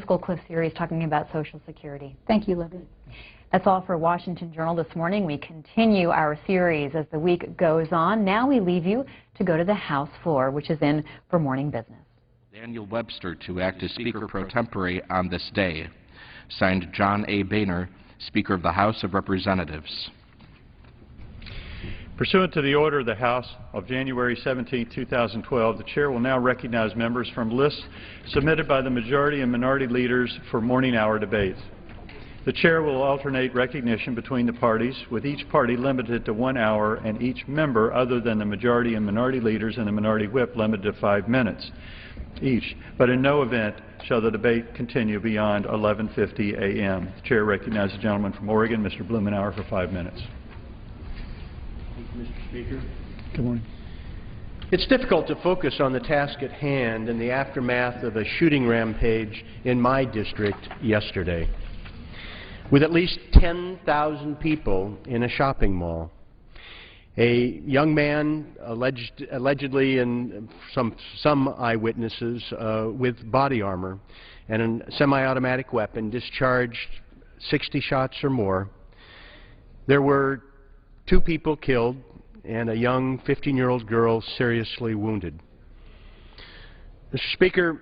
Fiscal Cliff series talking about Social Security. Thank you, Libby. That's all for Washington Journal this morning. We continue our series as the week goes on. Now we leave you to go to the House floor, which is in for morning business. Daniel Webster to act as Speaker pro tempore on this day. Signed, John A. Boehner, Speaker of the House of Representatives. Pursuant to the order of the House of January 17, 2012, the Chair will now recognize members from lists submitted by the majority and minority leaders for morning hour debates. The Chair will alternate recognition between the parties, with each party limited to 1 hour and each member other than the majority and minority leaders and the minority whip limited to 5 minutes each. But in no event shall the debate continue beyond 11:50 a.m. The Chair recognizes the gentleman from Oregon, Mr. Blumenauer, for 5 minutes. Thank you, Mr. Speaker. Good morning. It's difficult to focus on the task at hand in the aftermath of a shooting rampage in my district yesterday, with at least 10,000 people in a shopping mall. A young man, allegedly, and some eyewitnesses, with body armor and a semi-automatic weapon, discharged 60 shots or more. There were 2 people killed and a young 15-year-old girl seriously wounded. Mr. Speaker,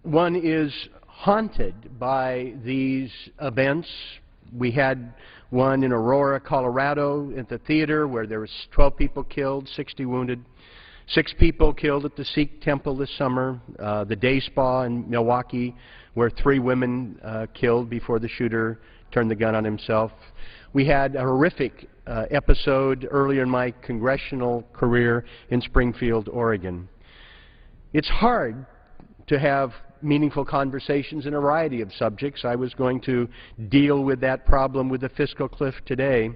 one is haunted by these events. We had one in Aurora, Colorado, at the theater where there was 12 people killed, 60 wounded. 6 people killed at the Sikh temple this summer. The day spa in Milwaukee, where 3 women killed before the shooter turned the gun on himself. We had a horrific episode earlier in my congressional career in Springfield, Oregon. It's hard to have meaningful conversations in a variety of subjects. I was going to deal with that problem with the fiscal cliff today.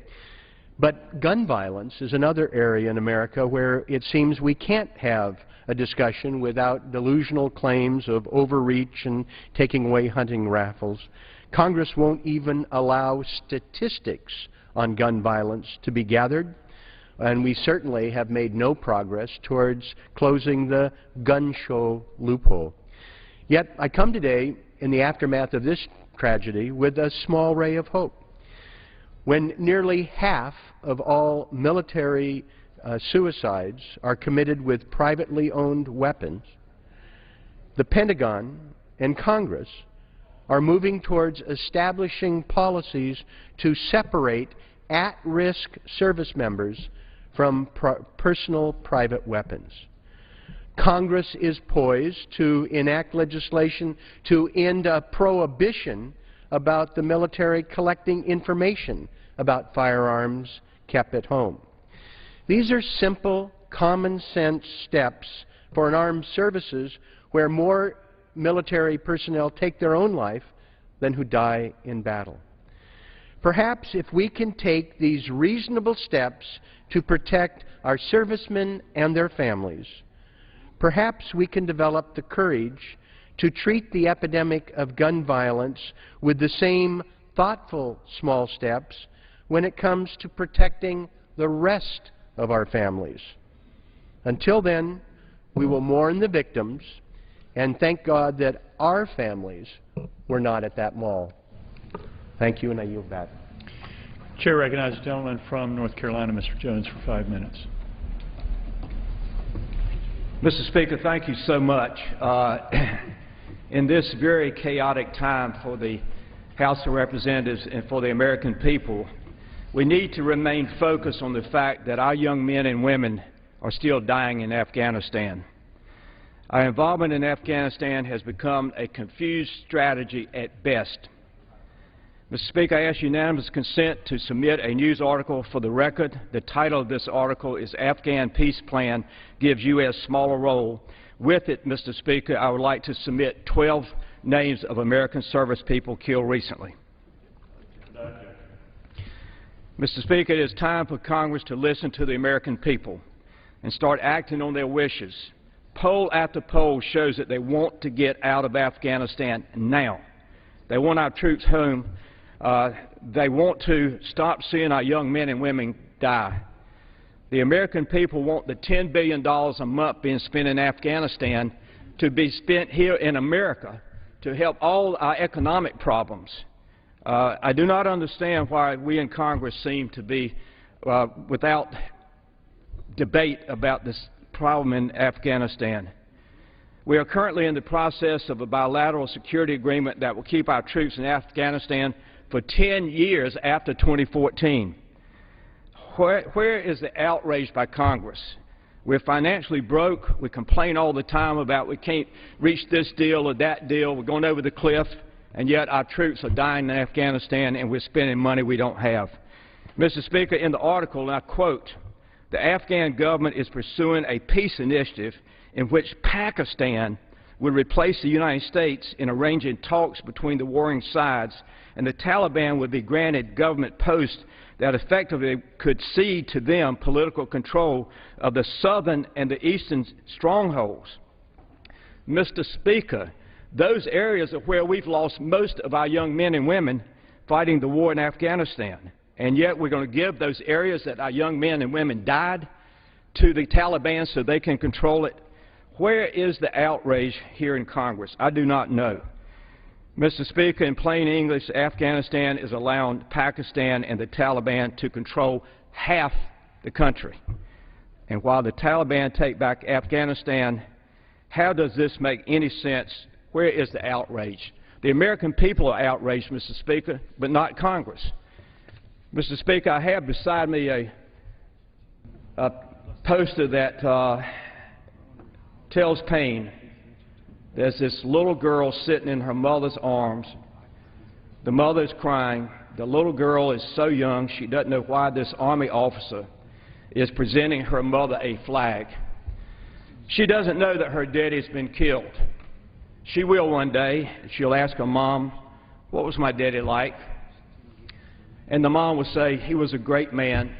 But gun violence is another area in America where it seems we can't have a discussion without delusional claims of overreach and taking away hunting rifles. Congress won't even allow statistics on gun violence to be gathered, and we certainly have made no progress towards closing the gun show loophole. Yet I come today in the aftermath of this tragedy with a small ray of hope. When nearly half of all military suicides are committed with privately owned weapons, the Pentagon and Congress are moving towards establishing policies to separate at-risk service members from personal private weapons. Congress is poised to enact legislation to end a prohibition about the military collecting information about firearms kept at home. These are simple, common-sense steps for an armed services where more military personnel take their own life than who die in battle. Perhaps if we can take these reasonable steps to protect our servicemen and their families, perhaps we can develop the courage to treat the epidemic of gun violence with the same thoughtful small steps when it comes to protecting the rest of our families. Until then, we will mourn the victims and thank God that our families were not at that mall. Thank you, and I yield back. Chair recognizes the gentleman from North Carolina, Mr. Jones, for 5 minutes. Mr. Speaker, thank you so much. In this very chaotic time for the House of Representatives and for the American people, we need to remain focused on the fact that our young men and women are still dying in Afghanistan. Our involvement in Afghanistan has become a confused strategy at best. Mr. Speaker, I ask unanimous consent to submit a news article for the record. The title of this article is Afghan Peace Plan Gives U.S. Smaller Role. With it, Mr. Speaker, I would like to submit 12 names of American service people killed recently. Mr. Speaker, it is time for Congress to listen to the American people and start acting on their wishes. Poll after poll shows that they want to get out of Afghanistan now. They want our troops home. They want to stop seeing our young men and women die. The American people want the $10 billion a month being spent in Afghanistan to be spent here in America to help all our economic problems. I do not understand why we in Congress seem to be without debate about this problem in Afghanistan. We are currently in the process of a bilateral security agreement that will keep our troops in Afghanistan for 10 years after 2014. Where is the outrage by Congress? We're financially broke. We complain all the time about we can't reach this deal or that deal. We're going over the cliff, and yet our troops are dying in Afghanistan, and we're spending money we don't have. Mr. Speaker, in the article, and I quote, "The Afghan government is pursuing a peace initiative in which Pakistan would replace the United States in arranging talks between the warring sides, and the Taliban would be granted government posts that effectively could cede to them political control of the southern and the eastern strongholds." Mr. Speaker, those areas are where we've lost most of our young men and women fighting the war in Afghanistan. And yet we're going to give those areas that our young men and women died to the Taliban so they can control it. Where is the outrage here in Congress? I do not know. Mr. Speaker, in plain English, Afghanistan is allowing Pakistan and the Taliban to control half the country. And while the Taliban take back Afghanistan, how does this make any sense? Where is the outrage? The American people are outraged, Mr. Speaker, but not Congress. Mr. Speaker, I have beside me a poster that tells pain. There's this little girl sitting in her mother's arms. The mother is crying. The little girl is so young she doesn't know why this Army officer is presenting her mother a flag. She doesn't know that her daddy's been killed. She will one day. She'll ask her mom, "What was my daddy like?" And the mom will say, "He was a great man.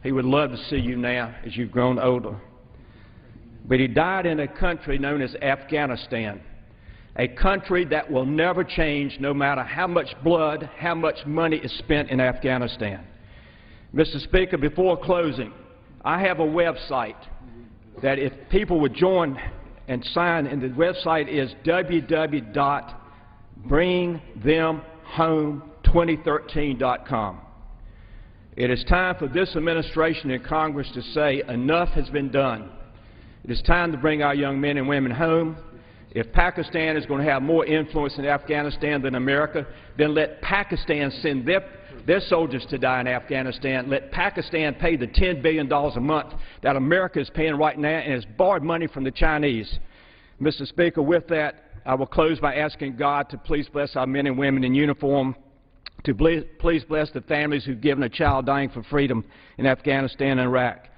He would love to see you now as you've grown older. But he died in a country known as Afghanistan, a country that will never change no matter how much blood, how much money is spent in Afghanistan." Mr. Speaker, before closing, I have a website that if people would join and sign, and the website is www.bringthemhome2013.com. It is time for this administration and Congress to say enough has been done. It is time to bring our young men and women home. If Pakistan is going to have more influence in Afghanistan than America, then let Pakistan send their soldiers to die in Afghanistan. Let Pakistan pay the $10 billion a month that America is paying right now and has borrowed money from the Chinese. Mr. Speaker, with that, I will close by asking God to please bless our men and women in uniform, to please bless the families who've given a child dying for freedom in Afghanistan and Iraq.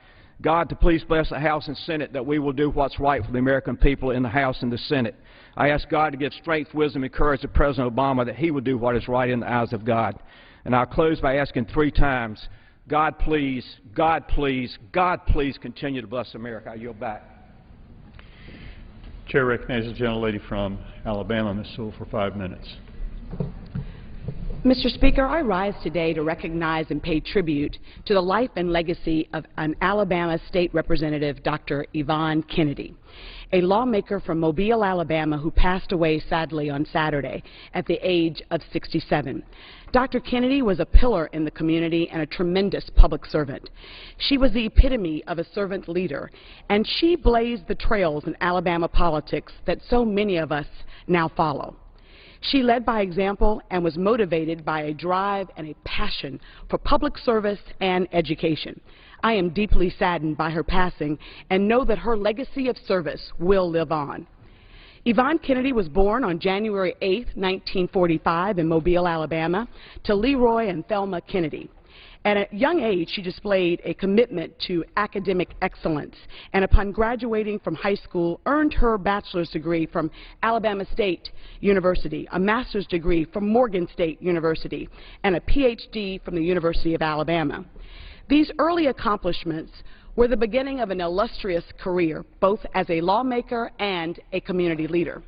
God, to please bless the House and Senate, that we will do what's right for the American people in the House and the Senate. I ask God to give strength, wisdom, and courage to President Obama, that he will do what is right in the eyes of God. And I'll close by asking 3 times, God please, God please, God please continue to bless America. I yield back. Chair recognizes the gentlelady from Alabama, Ms. Sewell, for 5 minutes. Mr. Speaker, I rise today to recognize and pay tribute to the life and legacy of an Alabama State Representative, Dr. Yvonne Kennedy, a lawmaker from Mobile, Alabama, who passed away sadly on Saturday at the age of 67. Dr. Kennedy was a pillar in the community and a tremendous public servant. She was the epitome of a servant leader, and she blazed the trails in Alabama politics that so many of us now follow. She led by example and was motivated by a drive and a passion for public service and education. I am deeply saddened by her passing and know that her legacy of service will live on. Yvonne Kennedy was born on January 8, 1945 in Mobile, Alabama, to Leroy and Thelma Kennedy. At a young age, she displayed a commitment to academic excellence, and upon graduating from high school, earned her bachelor's degree from Alabama State University, a master's degree from Morgan State University, and a PhD from the University of Alabama. These early accomplishments were the beginning of an illustrious career, both as a lawmaker and a community leader.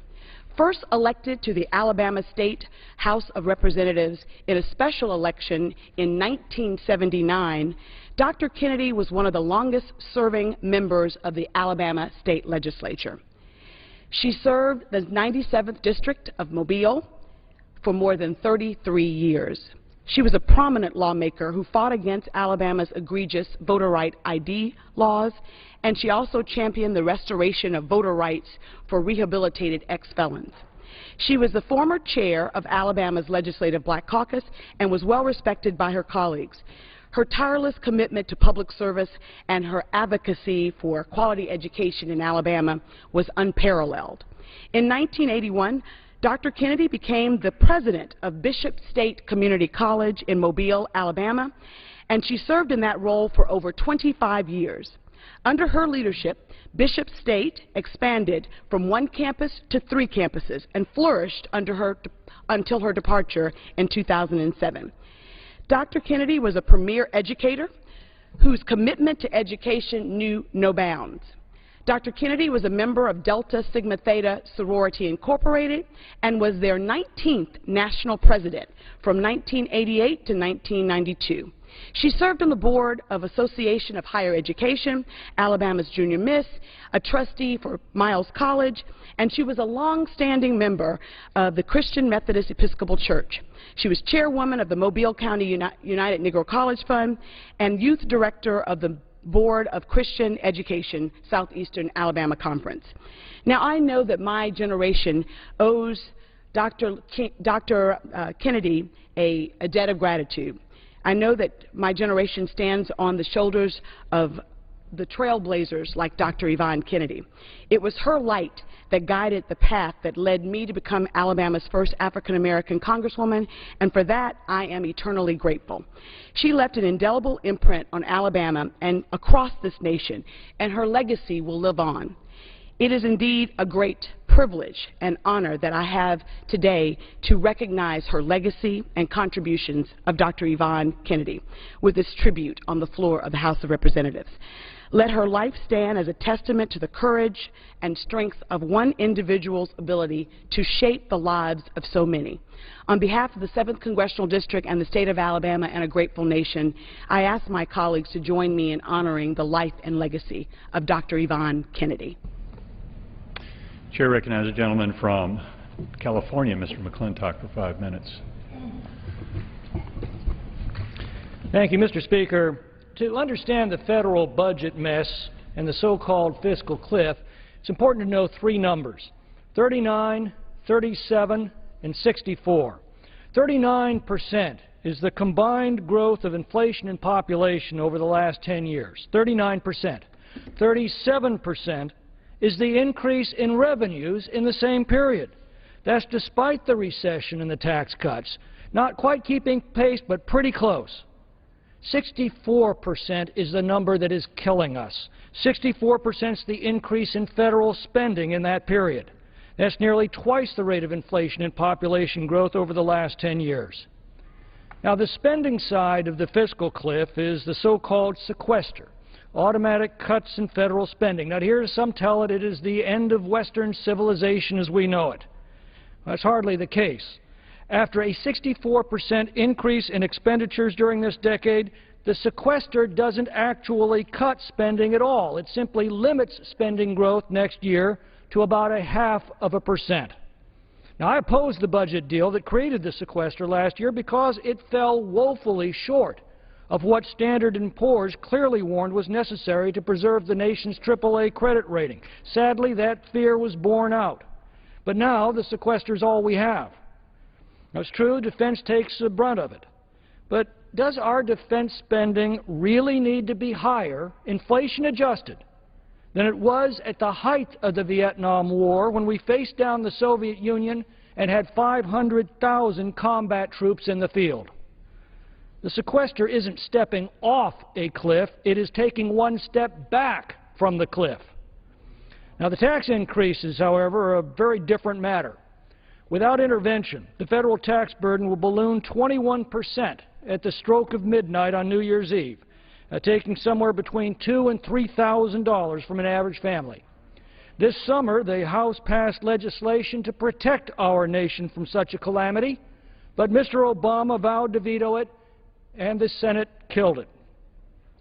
First elected to the Alabama State House of Representatives in a special election in 1979, Dr. Kennedy was one of the longest-serving members of the Alabama State Legislature. She served the 97th District of Mobile for more than 33 years. She was a prominent lawmaker who fought against Alabama's egregious voter right ID laws, and she also championed the restoration of voter rights for rehabilitated ex-felons. She was the former chair of Alabama's Legislative Black Caucus and was well respected by her colleagues. Her tireless commitment to public service and her advocacy for quality education in Alabama was unparalleled. In 1981, Dr. Kennedy became the president of Bishop State Community College in Mobile, Alabama, and she served in that role for over 25 years. Under her leadership, Bishop State expanded from 1 campus to 3 campuses and flourished until her departure in 2007. Dr. Kennedy was a premier educator whose commitment to education knew no bounds. Dr. Kennedy was a member of Delta Sigma Theta Sorority Incorporated and was their 19th national president from 1988 to 1992. She served on the board of Association of Higher Education, Alabama's Junior Miss, a trustee for Miles College, and she was a long-standing member of the Christian Methodist Episcopal Church. She was chairwoman of the Mobile County United Negro College Fund and youth director of the Board of Christian Education, Southeastern Alabama Conference. Now, I know that my generation owes Dr. Kennedy a debt of gratitude. I know that my generation stands on the shoulders of the trailblazers like Dr. Yvonne Kennedy. It was her light that guided the path that led me to become Alabama's first African-American congresswoman, and for that I am eternally grateful. She left an indelible imprint on Alabama and across this nation, and her legacy will live on. It is indeed a great privilege and honor that I have today to recognize her legacy and contributions of Dr. Yvonne Kennedy with this tribute on the floor of the House of Representatives. Let her life stand as a testament to the courage and strength of one individual's ability to shape the lives of so many. On behalf of the 7th Congressional District and the state of Alabama and a grateful nation, I ask my colleagues to join me in honoring the life and legacy of Dr. Yvonne Kennedy. Chair recognizes a gentleman from California, Mr. McClintock, for 5 minutes. Thank you, Mr. Speaker. To understand the federal budget mess and the so-called fiscal cliff, it's important to know 3 numbers: 39, 37, and 64. 39% is the combined growth of inflation and population over the last 10 years. 39%. 37% is the increase in revenues in the same period. That's despite the recession and the tax cuts. Not quite keeping pace, but pretty close. 64% is the number that is killing us. 64% is the increase in federal spending in that period. That's nearly twice the rate of inflation and population growth over the last 10 years. Now, the spending side of the fiscal cliff is the so-called sequester, automatic cuts in federal spending. Now, here some tell it is the end of Western civilization as we know it. That's hardly the case. After a 64% increase in expenditures during this decade, the sequester doesn't actually cut spending at all. It simply limits spending growth next year to about 0.5%. Now, I oppose the budget deal that created the sequester last year because it fell woefully short of what Standard & Poor's clearly warned was necessary to preserve the nation's AAA credit rating. Sadly, that fear was borne out. But now the sequester is all we have. Now, it's true, defense takes the brunt of it. But does our defense spending really need to be higher, inflation adjusted, than it was at the height of the Vietnam War when we faced down the Soviet Union and had 500,000 combat troops in the field? The sequester isn't stepping off a cliff, it is taking one step back from the cliff. Now, the tax increases, however, are a very different matter. Without intervention, the federal tax burden will balloon 21% at the stroke of midnight on New Year's Eve, taking somewhere between $2,000 and $3,000 from an average family. This summer, the House passed legislation to protect our nation from such a calamity, but Mr. Obama vowed to veto it, and the Senate killed it.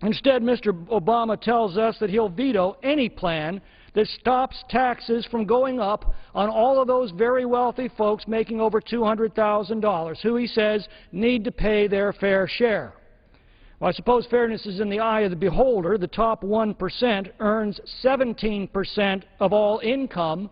Instead, Mr. Obama tells us that he'll veto any plan that stops taxes from going up on all of those very wealthy folks making over $200,000, who he says need to pay their fair share. Well, I suppose fairness is in the eye of the beholder. The top 1% earns 17% of all income,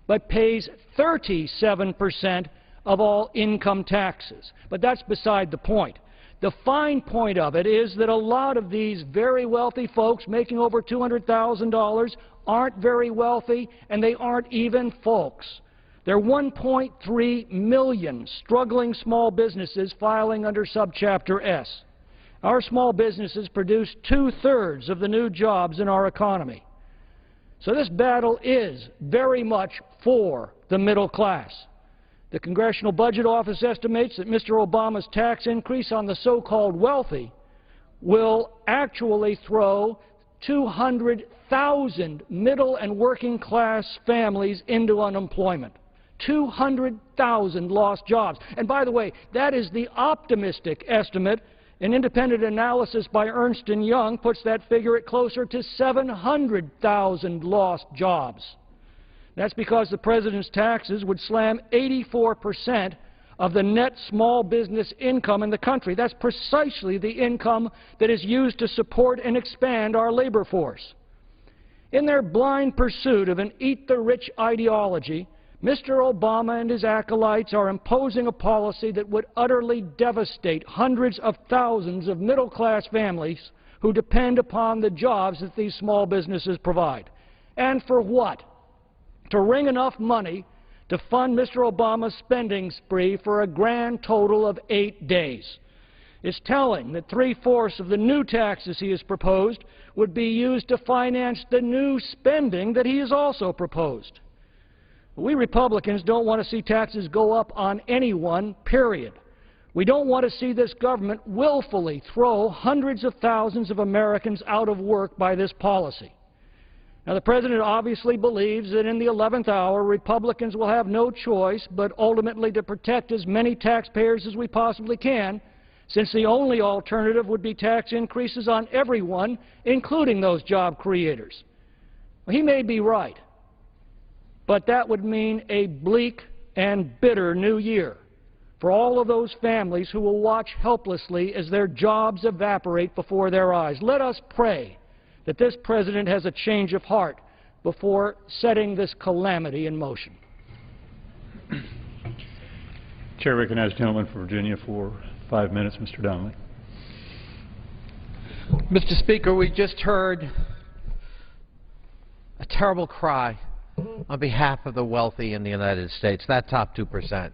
but pays 37% of all income taxes. But that's beside the point. The fine point of it is that a lot of these very wealthy folks making over $200,000 aren't very wealthy, and they aren't even folks. There are 1.3 million struggling small businesses filing under Subchapter S. Our small businesses produce 2/3 of the new jobs in our economy. So this battle is very much for the middle class. The Congressional Budget Office estimates that Mr. Obama's tax increase on the so-called wealthy will actually throw 200,000 middle and working class families into unemployment. 200,000 lost jobs. And by the way, that is the optimistic estimate. An independent analysis by Ernst & Young puts that figure at closer to 700,000 lost jobs. That's because the President's taxes would slam 84% of the net small business income in the country. That's precisely the income that is used to support and expand our labor force. In their blind pursuit of an eat-the-rich ideology, Mr. Obama and his acolytes are imposing a policy that would utterly devastate hundreds of thousands of middle-class families who depend upon the jobs that these small businesses provide. And for what? To wring enough money to fund Mr. Obama's spending spree for a grand total of 8 days. It's telling that 3/4 of the new taxes he has proposed would be used to finance the new spending that he has also proposed. We Republicans don't want to see taxes go up on anyone, period. We don't want to see this government willfully throw hundreds of thousands of Americans out of work by this policy. Now, the President obviously believes that in the 11th hour, Republicans will have no choice but ultimately to protect as many taxpayers as we possibly can, since the only alternative would be tax increases on everyone, including those job creators. Well, he may be right, but that would mean a bleak and bitter new year for all of those families who will watch helplessly as their jobs evaporate before their eyes. Let us pray that this President has a change of heart before setting this calamity in motion. Chair recognizes the gentleman from Virginia for 5 minutes, Mr. Donnelly. Mr. Speaker, we just heard a terrible cry on behalf of the wealthy in the United States, that top 2%.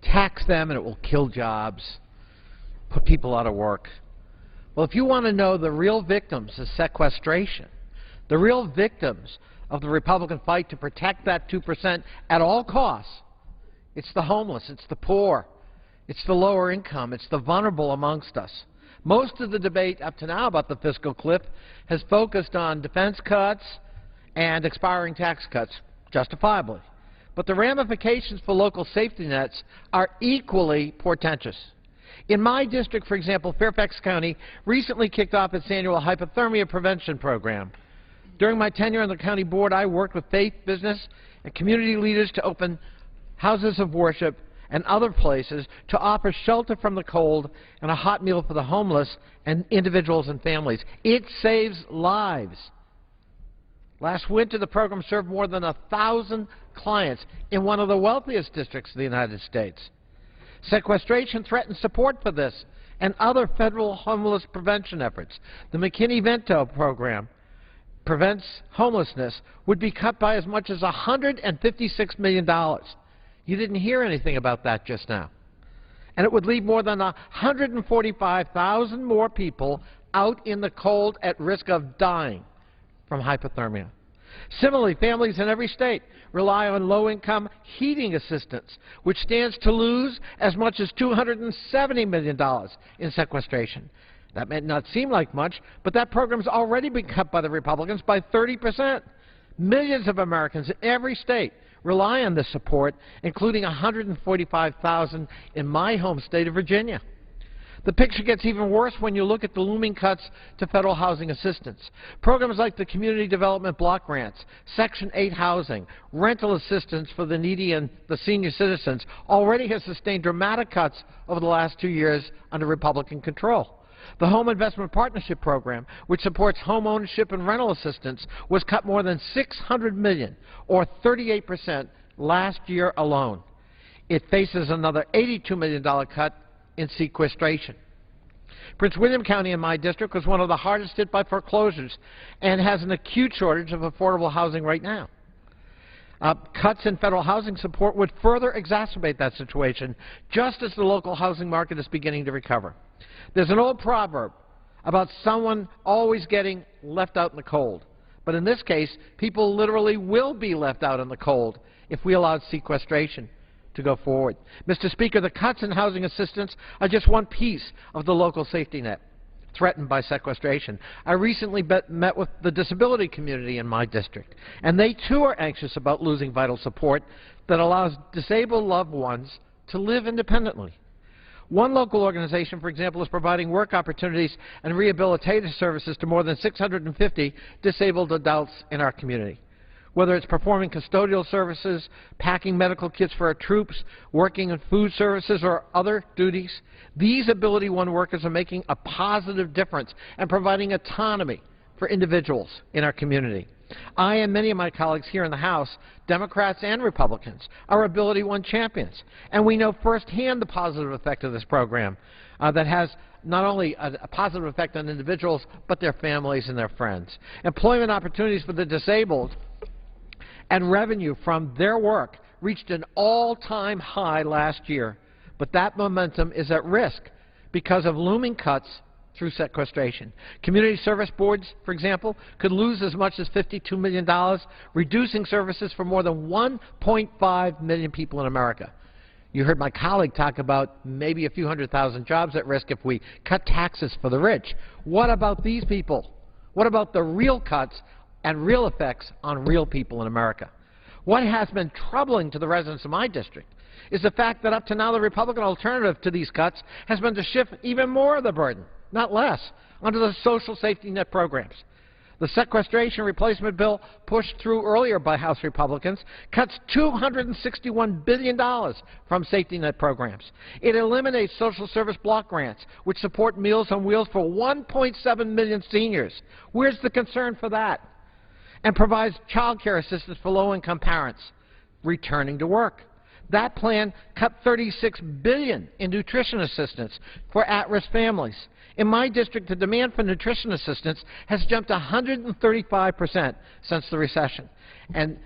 Tax them and it will kill jobs, put people out of work. Well, if you want to know the real victims of sequestration, the real victims of the Republican fight to protect that 2% at all costs, it's the homeless, it's the poor, it's the lower income, it's the vulnerable amongst us. Most of the debate up to now about the fiscal cliff has focused on defense cuts and expiring tax cuts, justifiably. But the ramifications for local safety nets are equally portentous. In my district, for example, Fairfax County recently kicked off its annual hypothermia prevention program. During my tenure on the county board, I worked with faith, business, and community leaders to open houses of worship and other places to offer shelter from the cold and a hot meal for the homeless and individuals and families. It saves lives. Last winter, the program served more than 1,000 clients in one of the wealthiest districts of the United States. Sequestration threatens support for this and other federal homeless prevention efforts. The McKinney-Vento program prevents homelessness would be cut by as much as $156 million. You didn't hear anything about that just now. And it would leave more than 145,000 more people out in the cold at risk of dying from hypothermia. Similarly, families in every state rely on low-income heating assistance, which stands to lose as much as $270 million in sequestration. That may not seem like much, but that program's already been cut by the Republicans by 30%. Millions of Americans in every state rely on this support, including 145,000 in my home state of Virginia. The picture gets even worse when you look at the looming cuts to federal housing assistance. Programs like the Community Development Block Grants, Section 8 housing, rental assistance for the needy and the senior citizens already has sustained dramatic cuts over the last 2 years under Republican control. The Home Investment Partnership Program, which supports home ownership and rental assistance, was cut more than $600 million, or 38% last year alone. It faces another $82 million cut in sequestration. Prince William County in my district was one of the hardest hit by foreclosures and has an acute shortage of affordable housing right now. Cuts in federal housing support would further exacerbate that situation, just as the local housing market is beginning to recover. There's an old proverb about someone always getting left out in the cold. But in this case, people literally will be left out in the cold if we allow sequestration to go forward. Mr. Speaker, the cuts in housing assistance are just one piece of the local safety net threatened by sequestration. I recently met with the disability community in my district, and they too are anxious about losing vital support that allows disabled loved ones to live independently. One local organization, for example, is providing work opportunities and rehabilitative services to more than 650 disabled adults in our community. Whether it's performing custodial services, packing medical kits for our troops, working in food services or other duties, these Ability One workers are making a positive difference and providing autonomy for individuals in our community. I and many of my colleagues here in the House, Democrats and Republicans, are Ability One champions, and we know firsthand the positive effect of this program that has not only a positive effect on individuals, but their families and their friends. Employment opportunities for the disabled and revenue from their work reached an all-time high last year, but that momentum is at risk because of looming cuts through sequestration. Community service boards, for example, could lose as much as $52 million, reducing services for more than 1.5 million people in America. You heard my colleague talk about maybe a few 100,000 jobs at risk if we cut taxes for the rich. What about these people? What about the real cuts and real effects on real people in America? What has been troubling to the residents of my district is the fact that up to now the Republican alternative to these cuts has been to shift even more of the burden, not less, onto the social safety net programs. The sequestration replacement bill pushed through earlier by House Republicans cuts $261 billion from safety net programs. It eliminates social service block grants, which support Meals on Wheels for 1.7 million seniors. Where's the concern for that? And provides child care assistance for low-income parents returning to work. That plan cut $36 billion in nutrition assistance for at-risk families. In my district, the demand for nutrition assistance has jumped 135% since the recession, and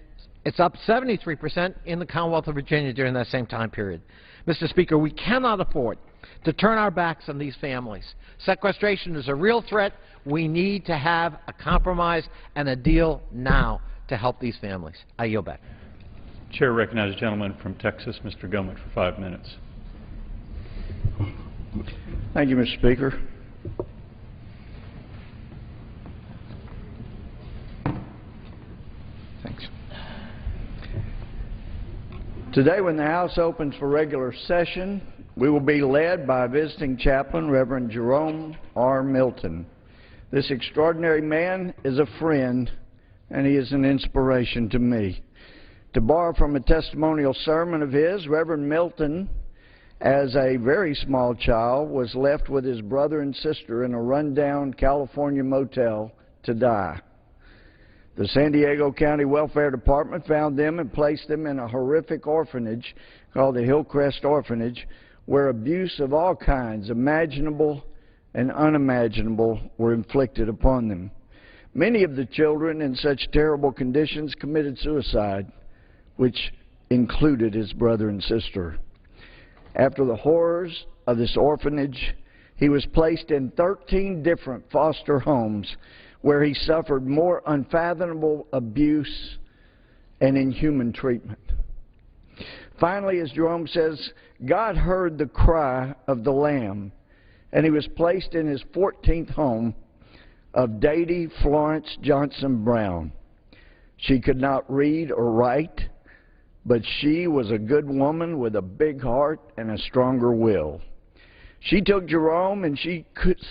it's up 73% in the Commonwealth of Virginia during that same time period. Mr. Speaker, we cannot afford to turn our backs on these families. Sequestration is a real threat. We need to have a compromise and a deal now to help these families. I yield back. Chair recognizes the gentleman from Texas, Mr. Gomet, for 5 minutes. Thank you, Mr. Speaker. Thanks. Today, when the House opens for regular session, we will be led by visiting chaplain, Reverend Jerome R. Milton. This extraordinary man is a friend, and he is an inspiration to me. To borrow from a testimonial sermon of his, Reverend Milton, as a very small child, was left with his brother and sister in a rundown California motel to die. The San Diego County Welfare Department found them and placed them in a horrific orphanage called the Hillcrest Orphanage, where abuse of all kinds, imaginable and unimaginable, were inflicted upon them. Many of the children in such terrible conditions committed suicide, which included his brother and sister. After the horrors of this orphanage, he was placed in 13 different foster homes where he suffered more unfathomable abuse and inhuman treatment. Finally, as Jerome says, God heard the cry of the lamb, and he was placed in his 14th home of Dady Florence Johnson Brown. She could not read or write, but she was a good woman with a big heart and a stronger will. She took Jerome and she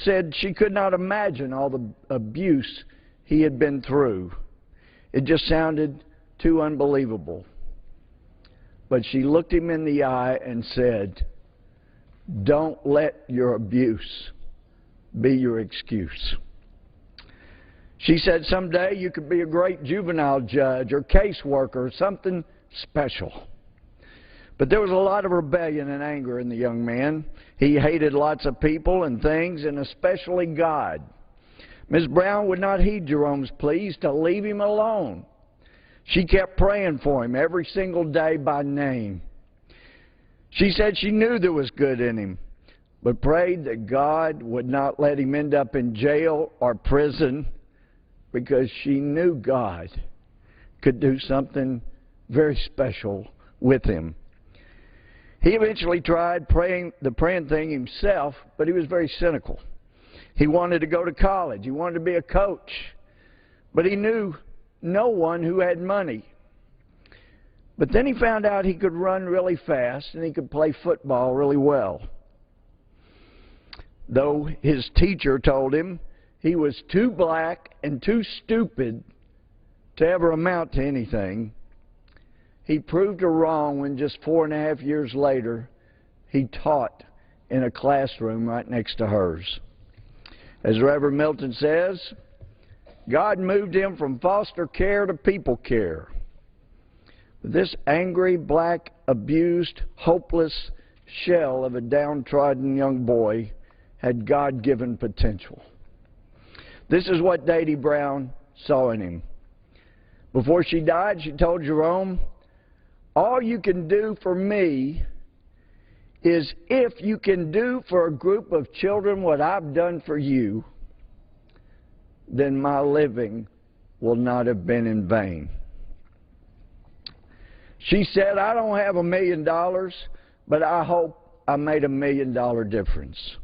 said she could not imagine all the abuse he had been through. It just sounded too unbelievable. But she looked him in the eye and said, "Don't let your abuse be your excuse." She said, "Someday you could be a great juvenile judge or caseworker or something special." But there was a lot of rebellion and anger in the young man. He hated lots of people and things, and especially God. Ms. Brown would not heed Jerome's pleas to leave him alone. She kept praying for him every single day by name. She said she knew there was good in him, but prayed that God would not let him end up in jail or prison, because she knew God could do something very special with him. He eventually tried the praying thing himself, but he was very cynical. He wanted to go to college. He wanted to be a coach, but he knew no one who had money. But then he found out he could run really fast and he could play football really well. Though his teacher told him he was too black and too stupid to ever amount to anything, he proved her wrong when just 4.5 years later he taught in a classroom right next to hers. As Reverend Milton says, God moved him from foster care to people care. This angry, black, abused, hopeless shell of a downtrodden young boy had God-given potential. This is what Daddy Brown saw in him. Before she died, she told Jerome, "All you can do for me is if you can do for a group of children what I've done for you, then my living will not have been in vain." She said, "I don't have $1 million, but I hope I made $1 million difference."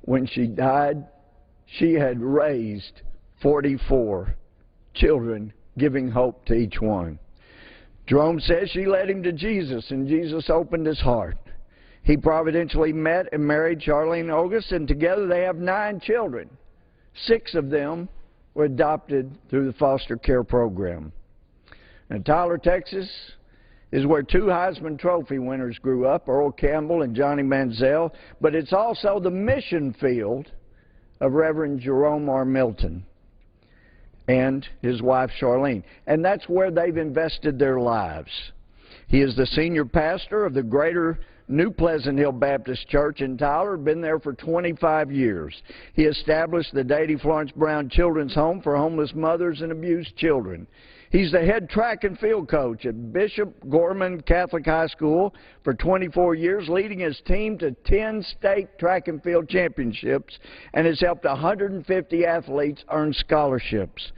When she died, she had raised 44 children, giving hope to each one. Jerome says she led him to Jesus, and Jesus opened his heart. He providentially met and married Charlene Ogus, and together they have 9 children. 6 of them were adopted through the foster care program. And Tyler, Texas, is where 2 Heisman Trophy winners grew up, Earl Campbell and Johnny Manziel, but it's also the mission field of Reverend Jerome R. Milton and his wife Charlene. And that's where they've invested their lives. He is the senior pastor of the Greater New Pleasant Hill Baptist Church in Tyler, been there for 25 years. He established the Dady Florence Brown Children's Home for homeless mothers and abused children. He's the head track and field coach at Bishop Gorman Catholic High School for 24 years, leading his team to 10 state track and field championships, and has helped 150 athletes earn scholarships.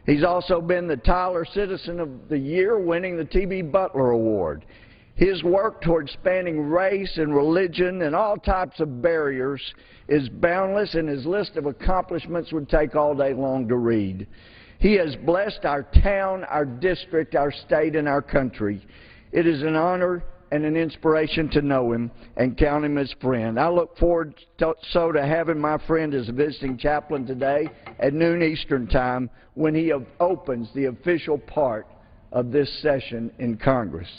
He's also been the Tyler Citizen of the Year, winning the T.B. Butler Award. His work towards spanning race and religion and all types of barriers is boundless, and his list of accomplishments would take all day long to read. He has blessed our town, our district, our state, and our country. It is an honor and an inspiration to know him and count him as friend. I look forward to having my friend as a visiting chaplain today at noon Eastern Time when he opens the official part of this session in Congress.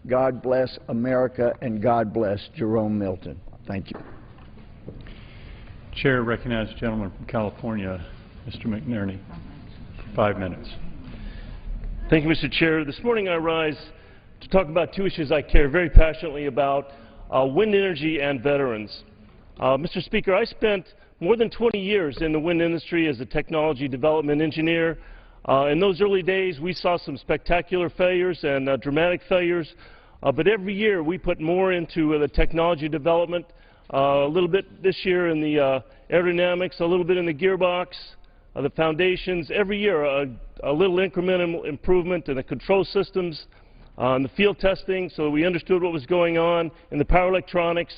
God bless America, and God bless Jerome Milton. Thank you. Chair recognizes the gentleman from California, Mr. McNerney, for 5 minutes. Thank you, Mr. Chair. This morning I rise to talk about 2 issues I care very passionately about, wind energy and veterans. Mr. Speaker, I spent more than 20 years in the wind industry as a technology development engineer. In those early days, we saw some spectacular failures and dramatic failures, but every year we put more into the technology development, a little bit this year in the aerodynamics, a little bit in the gearbox, the foundations. Every year a little incremental improvement in the control systems, in the field testing, so we understood what was going on in the power electronics.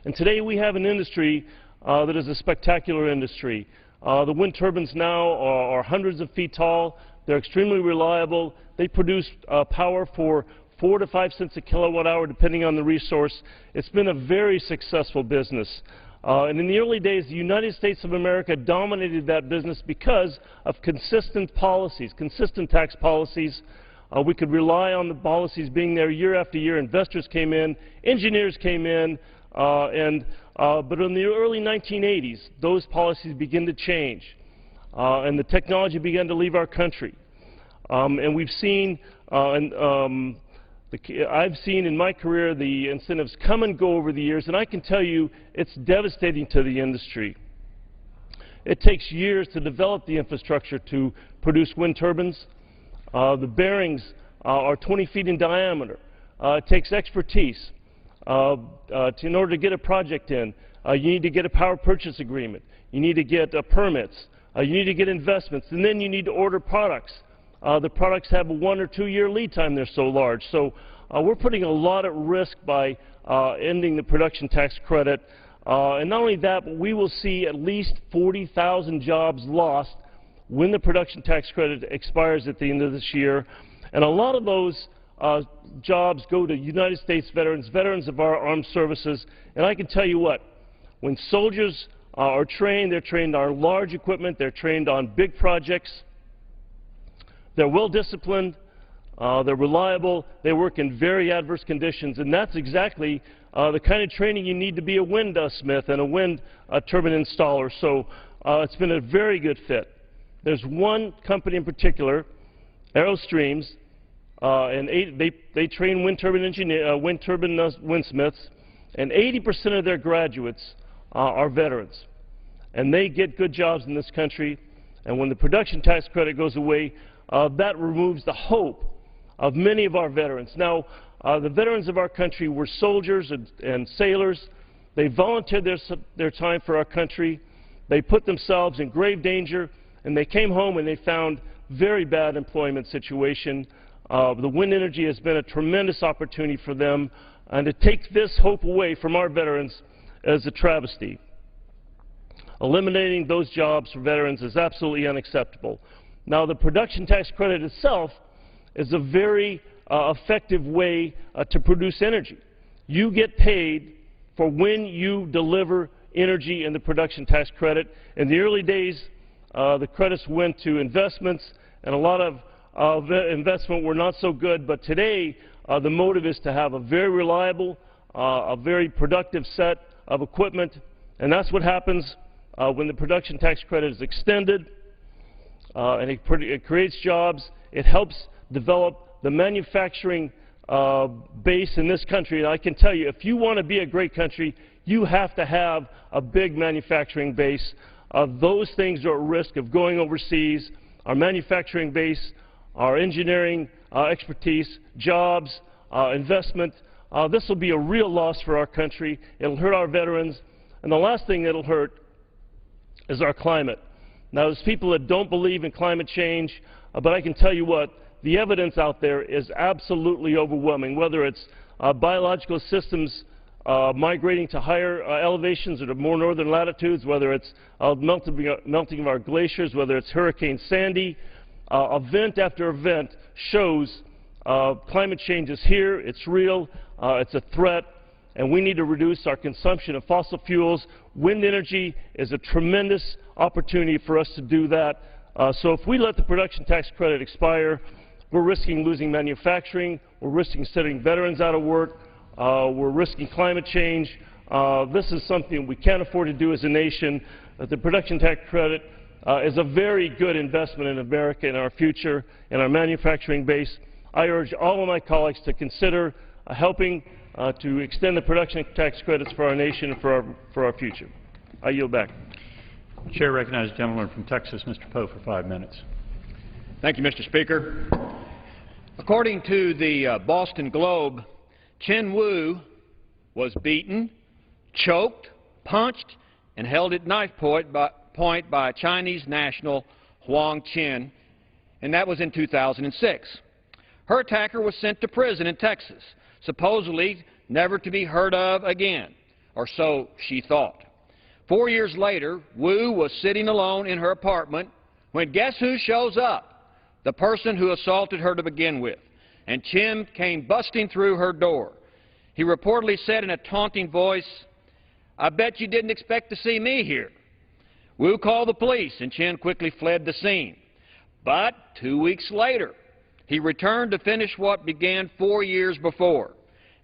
And today we have an industry that is a spectacular industry. The wind turbines now are hundreds of feet tall. They're extremely reliable. They produce power for 4 to 5 cents a kilowatt hour, depending on the resource. It's been a very successful business. And in the early days, the United States of America dominated that business because of consistent policies, consistent tax policies. We could rely on the policies being there year after year. Investors came in, engineers came in, but in the early 1980s, those policies began to change, and the technology began to leave our country. And we've seen, I've seen in my career the incentives come and go over the years, and I can tell you it's devastating to the industry. It takes years to develop the infrastructure to produce wind turbines. The bearings are 20 feet in diameter. It takes expertise. In order to get a project in, you need to get a power purchase agreement. You need to get permits. You need to get investments, and then you need to order products. The products have a 1 or 2 year lead time. They're so large. So we're putting a lot at risk by ending the production tax credit. And not only that, but we will see at least 40,000 jobs lost when the production tax credit expires at the end of this year. And a lot of those jobs go to United States veterans, veterans of our armed services. And I can tell you what, when soldiers are trained, they're trained on large equipment, they're trained on big projects. They're well disciplined, they're reliable, they work in very adverse conditions, and that's exactly the kind of training you need to be a wind smith and a wind turbine installer. So it's been a very good fit. There's one company in particular, Aerostreams, and they train wind turbine windsmiths, and 80% of their graduates are veterans. And they get good jobs in this country, and when the production tax credit goes away, that removes the hope of many of our veterans. Now, the veterans of our country were soldiers and sailors. They volunteered their time for our country. They put themselves in grave danger, and they came home and they found very bad employment situation. The wind energy has been a tremendous opportunity for them, and to take this hope away from our veterans is a travesty. Eliminating those jobs for veterans is absolutely unacceptable. Now, the production tax credit itself is a very effective way to produce energy. You get paid for when you deliver energy in the production tax credit. In the early days, the credits went to investments, and a lot of investment were not so good. But today, the motive is to have a very reliable, a very productive set of equipment, and that's what happens when the production tax credit is extended. And it creates jobs. It helps develop the manufacturing base in this country. And I can tell you, if you want to be a great country, you have to have a big manufacturing base. Those things are at risk of going overseas. Our manufacturing base, our engineering expertise, jobs, investment. This will be a real loss for our country. It'll hurt our veterans. And the last thing it'll hurt is our climate. Now, there's people that don't believe in climate change, but I can tell you what, the evidence out there is absolutely overwhelming, whether it's biological systems migrating to higher elevations or to more northern latitudes, whether it's melting of our glaciers, whether it's Hurricane Sandy. Event after event shows climate change is here, it's real, it's a threat, and we need to reduce our consumption of fossil fuels. Wind energy is a tremendous opportunity for us to do that. So if we let the production tax credit expire, we're risking losing manufacturing, we're risking setting veterans out of work, we're risking climate change. This is something we can't afford to do as a nation. The production tax credit is a very good investment in America, in our future, in our manufacturing base. I urge all of my colleagues to consider helping to extend the production tax credits for our nation and for our future. I yield back. The Chair recognizes the gentleman from Texas, Mr. Poe, for 5 minutes. Thank you, Mr. Speaker. According to the Boston Globe, Chen Wu was beaten, choked, punched, and held at knife point by Chinese national Huang Qin, and that was in 2006. Her attacker was sent to prison in Texas, supposedly never to be heard of again, or so she thought. 4 years later, Wu was sitting alone in her apartment when guess who shows up? The person who assaulted her to begin with. and Chin came busting through her door. He reportedly said in a taunting voice, "I bet you didn't expect to see me here." Wu called the police, and Chin quickly fled the scene. But 2 weeks later, he returned to finish what began 4 years before.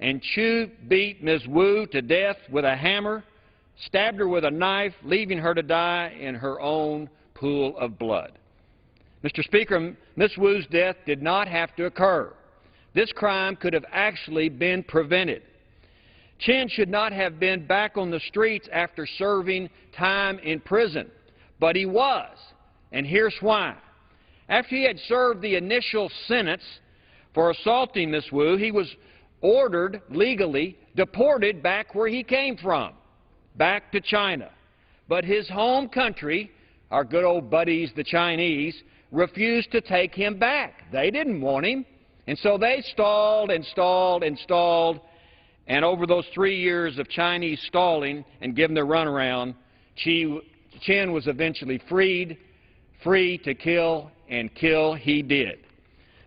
And Chu beat Ms. Wu to death with a hammer, stabbed her with a knife, leaving her to die in her own pool of blood. Mr. Speaker, Ms. Wu's death did not have to occur. This crime could have actually been prevented. Chin should not have been back on the streets after serving time in prison, but he was, and here's why. After he had served the initial sentence for assaulting Ms. Wu, he was ordered, legally, deported back where he came from, back to China. But his home country, our good old buddies, the Chinese, refused to take him back. They didn't want him. And so they stalled and stalled and stalled. And over those 3 years of Chinese stalling and giving their runaround, Chin was eventually freed, free to kill, and kill he did.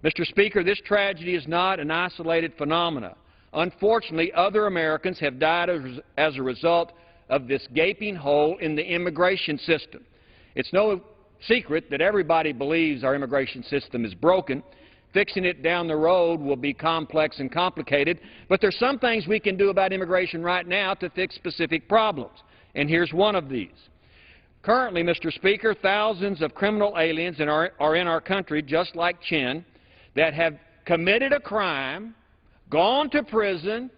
Mr. Speaker, this tragedy is not an isolated phenomenon. Unfortunately, other Americans have died as a result of this gaping hole in the immigration system. It's no secret that everybody believes our immigration system is broken. Fixing it down the road will be complex and complicated, but there's some things we can do about immigration right now to fix specific problems, and here's one of these. Currently, Mr. Speaker, thousands of criminal aliens are in our country, just like Chin, that have committed a crime, gone to prison.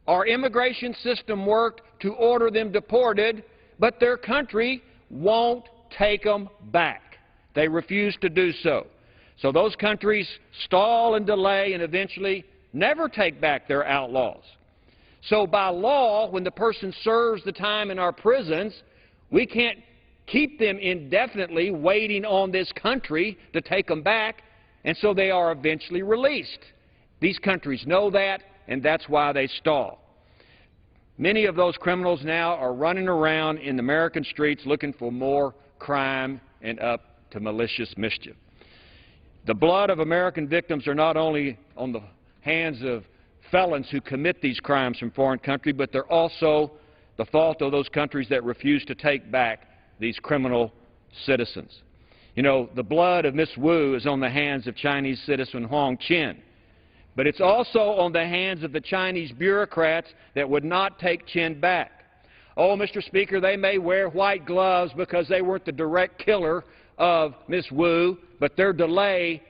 Our immigration system worked to order them deported, but their country won't take them back. They refuse to do so. So those countries stall and delay and eventually never take back their outlaws. So by law, when the person serves the time in our prisons, we can't keep them indefinitely waiting on this country to take them back, and so they are eventually released. These countries know that, and that's why they stall. Many of those criminals now are running around in the American streets looking for more crime and up to malicious mischief. The blood of American victims are not only on the hands of felons who commit these crimes from foreign countries, but they're also the fault of those countries that refuse to take back these criminal citizens. You know, the blood of Ms. Wu is on the hands of Chinese citizen Huang Chin, but it's also on the hands of the Chinese bureaucrats that would not take Chin back. Oh, Mr. Speaker, they may wear white gloves because they weren't the direct killer of Ms. Wu, but their delay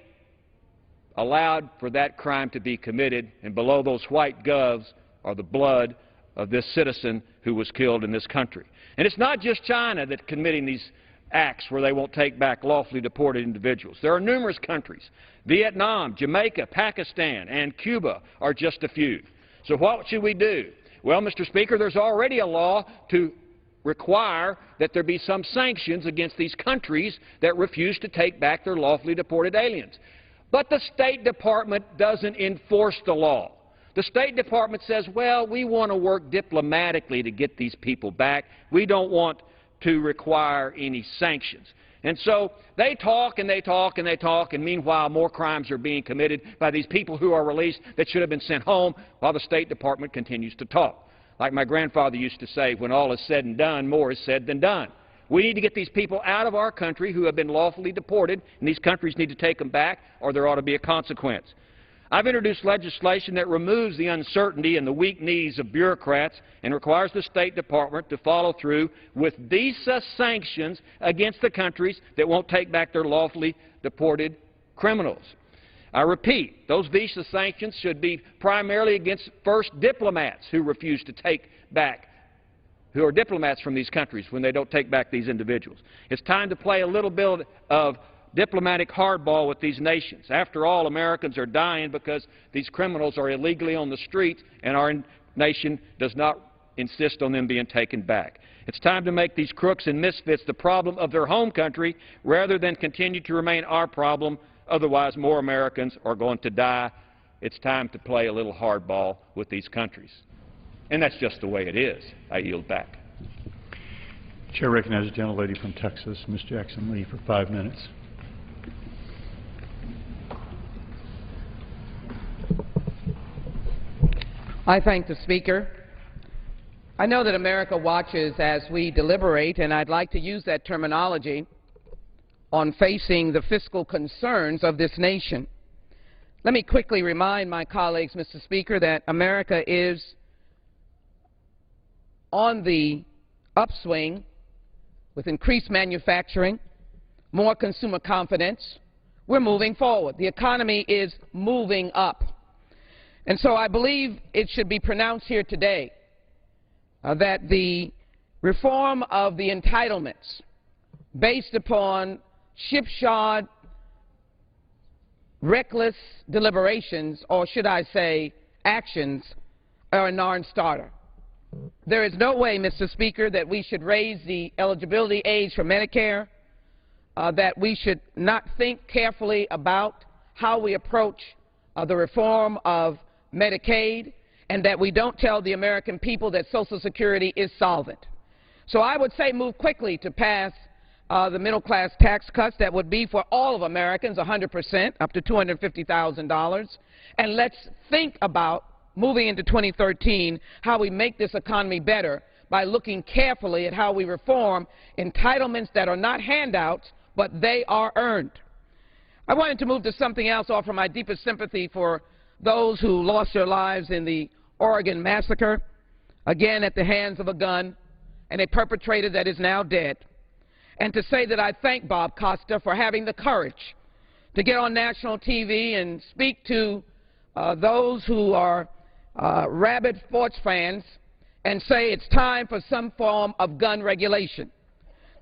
allowed for that crime to be committed, and below those white gloves are the blood of this citizen who was killed in this country. And it's not just China that's committing these acts where they won't take back lawfully deported individuals. There are numerous countries. Vietnam, Jamaica, Pakistan, and Cuba are just a few. So what should we do? Well, Mr. Speaker, there's already a law to require that there be some sanctions against these countries that refuse to take back their lawfully deported aliens. But the State Department doesn't enforce the law. The State Department says, well, we want to work diplomatically to get these people back. We don't want to require any sanctions. And so they talk and they talk and they talk, and meanwhile more crimes are being committed by these people who are released that should have been sent home while the State Department continues to talk. Like my grandfather used to say, when all is said and done, more is said than done. We need to get these people out of our country who have been lawfully deported, and these countries need to take them back, or there ought to be a consequence. I've introduced legislation that removes the uncertainty and the weak knees of bureaucrats and requires the State Department to follow through with visa sanctions against the countries that won't take back their lawfully deported criminals. I repeat, those visa sanctions should be primarily against first diplomats who refuse to take back, who are diplomats from these countries when they don't take back these individuals. It's time to play a little bit of diplomatic hardball with these nations. After all, Americans are dying because these criminals are illegally on the streets, and our nation does not insist on them being taken back. It's time to make these crooks and misfits the problem of their home country rather than continue to remain our problem. Otherwise, more Americans are going to die. It's time to play a little hardball with these countries. And that's just the way it is. I yield back. Chair recognizes the gentlelady from Texas, Ms. Jackson Lee, for 5 minutes. I thank the Speaker. I know that America watches as we deliberate, and I'd like to use that terminology on facing the fiscal concerns of this nation. Let me quickly remind my colleagues, Mr. Speaker, that America is on the upswing with increased manufacturing, more consumer confidence. We're moving forward. The economy is moving up. And so I believe it should be pronounced here today that the reform of the entitlements based upon shipshod, reckless deliberations, or should I say actions, are a non-starter. There is no way, Mr. Speaker, that we should raise the eligibility age for Medicare, that we should not think carefully about how we approach the reform of Medicaid, and that we don't tell the American people that Social Security is solvent. So I would say move quickly to pass the middle-class tax cuts that would be for all of Americans 100%, up to $250,000. And let's think about moving into 2013 how we make this economy better by looking carefully at how we reform entitlements that are not handouts, but they are earned. I wanted to move to something else, offer my deepest sympathy for those who lost their lives in the Oregon massacre, again at the hands of a gun, and a perpetrator that is now dead. And to say that I thank Bob Costa for having the courage to get on national TV and speak to those who are rabid sports fans and say it's time for some form of gun regulation.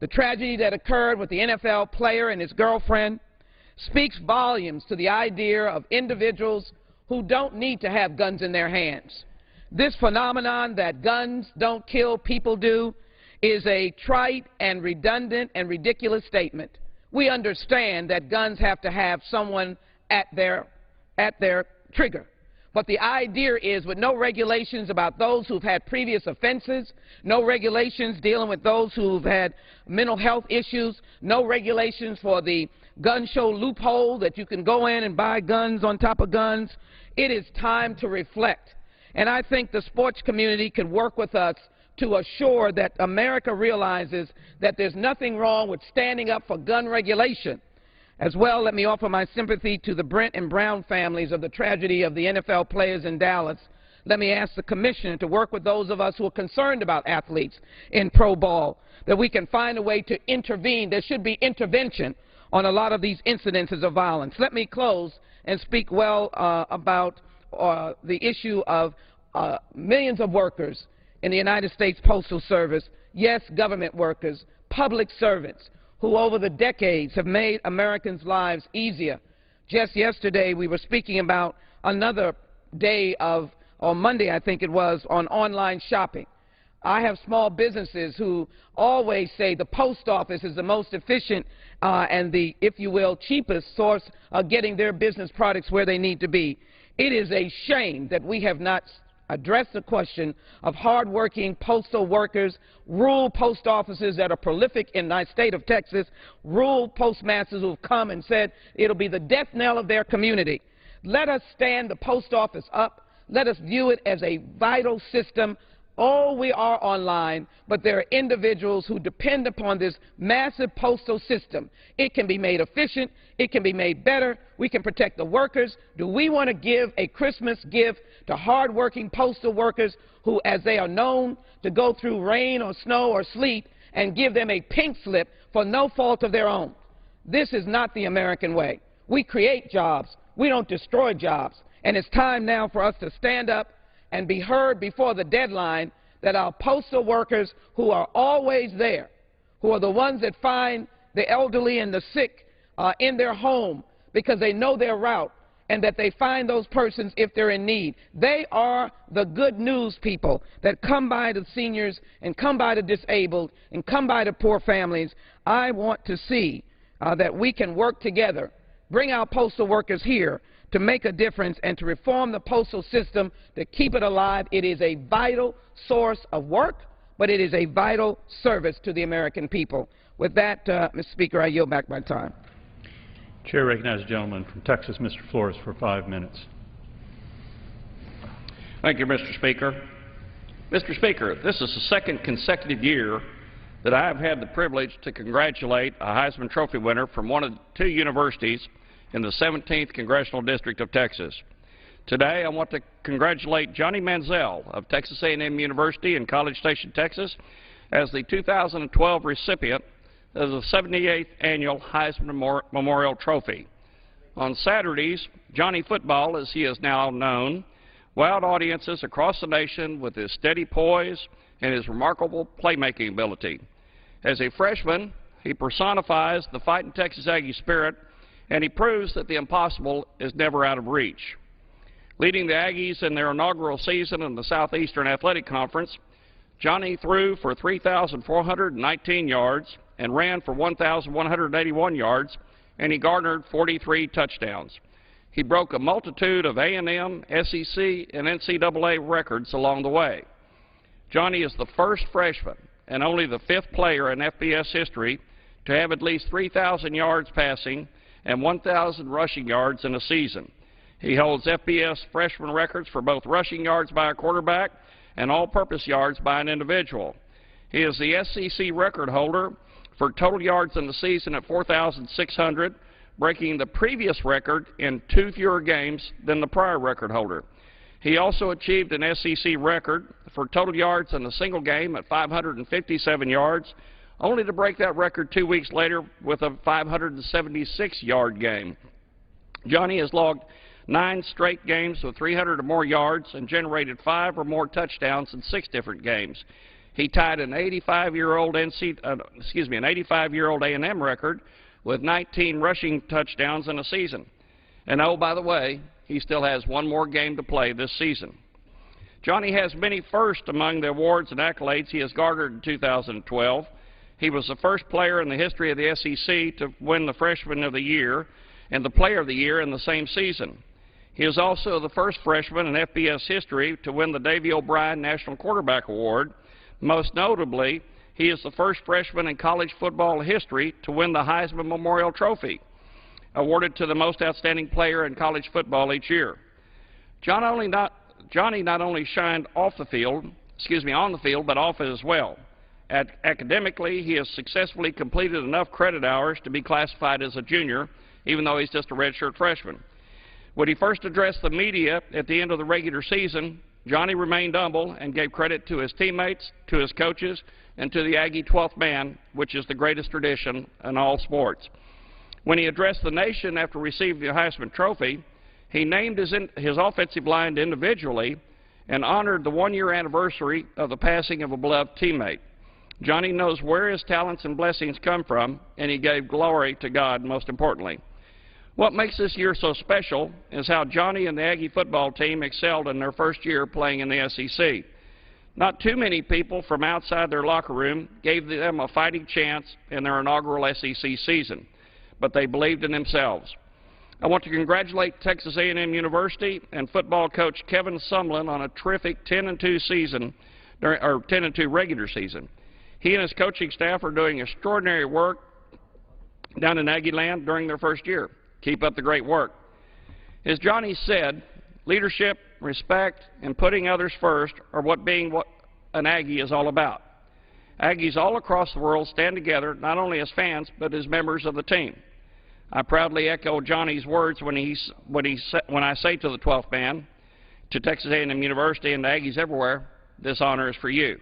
The tragedy that occurred with the NFL player and his girlfriend speaks volumes to the idea of individuals who don't need to have guns in their hands. This phenomenon that guns don't kill, people do, is a trite and redundant and ridiculous statement. We understand that guns have to have someone at their trigger. But the idea is, with no regulations about those who've had previous offenses, no regulations dealing with those who've had mental health issues, no regulations for the gun show loophole that you can go in and buy guns on top of guns, it is time to reflect. And I think the sports community can work with us to assure that America realizes that there's nothing wrong with standing up for gun regulation. As well, let me offer my sympathy to the Brent and Brown families of the tragedy of the NFL players in Dallas. Let me ask the Commissioner to work with those of us who are concerned about athletes in pro ball, that we can find a way to intervene. There should be intervention on a lot of these incidences of violence. Let me close and speak well about the issue of millions of workers in the United States Postal Service, yes, government workers, public servants, who over the decades have made Americans' lives easier. Just yesterday we were speaking about another day of, or Monday I think it was, on online shopping. I have small businesses who always say the post office is the most efficient and the, if you will, cheapest source of getting their business products where they need to be. It is a shame that we have not address the question of hardworking postal workers, rural post offices that are prolific in my state of Texas, rural postmasters who have come and said it'll be the death knell of their community. Let us stand the post office up. Let us view it as a vital system. Oh, we are online, but there are individuals who depend upon this massive postal system. It can be made efficient. It can be made better. We can protect the workers. Do we want to give a Christmas gift to hardworking postal workers who, as they are known, to go through rain or snow or sleet and give them a pink slip for no fault of their own? This is not the American way. We create jobs. We don't destroy jobs. And it's time now for us to stand up and be heard before the deadline, that our postal workers who are always there, who are the ones that find the elderly and the sick in their home because they know their route, and that they find those persons if they're in need. They are the good news people that come by the seniors and come by the disabled and come by the poor families. I want to see that we can work together, bring our postal workers here to make a difference and to reform the postal system to keep it alive. It is a vital source of work, but it is a vital service to the American people. With that, Mr. Speaker, I yield back my time. Chair recognizes the gentleman from Texas, Mr. Flores, for 5 minutes. Thank you, Mr. Speaker. Mr. Speaker, this is the second consecutive year that I have had the privilege to congratulate a Heisman Trophy winner from one of the two universities in the 17th Congressional District of Texas. Today, I want to congratulate Johnny Manziel of Texas A&M University in College Station, Texas, as the 2012 recipient of the 78th Annual Heisman Memorial Trophy. On Saturdays, Johnny Football, as he is now known, wowed audiences across the nation with his steady poise and his remarkable playmaking ability. As a freshman, he personifies the fighting Texas Aggie spirit, and he proves that the impossible is never out of reach. Leading the Aggies in their inaugural season in the Southeastern Athletic Conference, Johnny threw for 3,419 yards and ran for 1,181 yards, and he garnered 43 touchdowns. He broke a multitude of A&M, SEC, and NCAA records along the way. Johnny is the first freshman and only the fifth player in FBS history to have at least 3,000 yards passing and 1,000 rushing yards in a season. He holds FBS freshman records for both rushing yards by a quarterback and all-purpose yards by an individual. He is the SEC record holder for total yards in the season at 4,600, breaking the previous record in 2 fewer games than the prior record holder. He also achieved an SEC record for total yards in a single game at 557 yards, only to break that record 2 weeks later with a 576-yard game. Johnny has logged 9 straight games with 300 or more yards and generated 5 or more touchdowns in 6 different games. He tied an 85-year-old A&M record with 19 rushing touchdowns in a season. And oh, by the way, he still has 1 more game to play this season. Johnny has many firsts among the awards and accolades he has garnered in 2012. He was the first player in the history of the SEC to win the Freshman of the Year and the Player of the Year in the same season. He is also the first freshman in FBS history to win the Davy O'Brien National Quarterback Award. Most notably, he is the first freshman in college football history to win the Heisman Memorial Trophy, awarded to the most outstanding player in college football each year. Johnny not only shined on the field, but off it as well. Academically, he has successfully completed enough credit hours to be classified as a junior, even though he's just a redshirt freshman. When he first addressed the media at the end of the regular season, Johnny remained humble and gave credit to his teammates, to his coaches, and to the Aggie 12th man, which is the greatest tradition in all sports. When he addressed the nation after receiving the Heisman Trophy, he named his offensive line individually and honored the 1-year anniversary of the passing of a beloved teammate. Johnny knows where his talents and blessings come from, and he gave glory to God, most importantly. What makes this year so special is how Johnny and the Aggie football team excelled in their first year playing in the SEC. Not too many people from outside their locker room gave them a fighting chance in their inaugural SEC season, but they believed in themselves. I want to congratulate Texas A&M University and football coach Kevin Sumlin on a terrific 10-2 regular season. He and his coaching staff are doing extraordinary work down in Aggie land during their first year. Keep up the great work. As Johnny said, leadership, respect, and putting others first are what an Aggie is all about. Aggies all across the world stand together, not only as fans, but as members of the team. I proudly echo Johnny's words when I say to the 12th man, to Texas A&M University and to Aggies everywhere, this honor is for you.